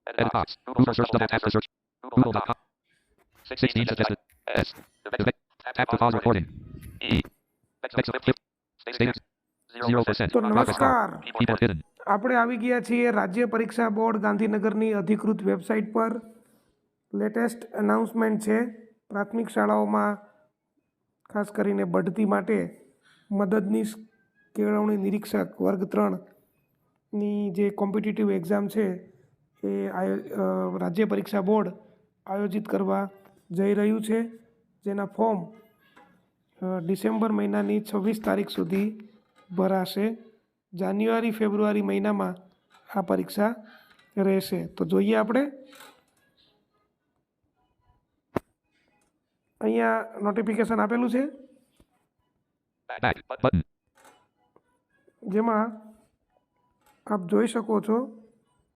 Edit box. User search double tap to search. Google.com. 16 suggested. S. Tap to pause recording. E. Text flip. Status 0%. તો Progress bar. નમસ્કાર, Keyboard hidden. આપણે આવી ગયા છીએ રાજ્ય પરીક્ષા બોર્ડ ગાંધીનગરની અધિકૃત વેબસાઇટ પર. લેટેસ્ટ અનાઉન્સમેન્ટ છે. પ્રાથમિક શાળાઓમાં ખાસ કરીને બઢતી માટે મદદનીશ કેળવણી નિરીક્ષક વર્ગ 3ની જે કોમ્પિટિટિવ એક્ઝામ છે એ રાજ્ય પરીક્ષા બોર્ડ આયોજિત કરવા જઈ રહ્યું છે, જેના ફોર્મ ડિસેમ્બર મહિનાની 26 તારીખ સુધી ભરાશે. જાન્યુઆરી ફેબ્રુઆરી મહિનામાં આ પરીક્ષા રહેશે. તો જોઈએ આપણે અહીંયા નોટિફિકેશન આપેલું છે, Back button. જેમાં આપ જોઈ શકો છો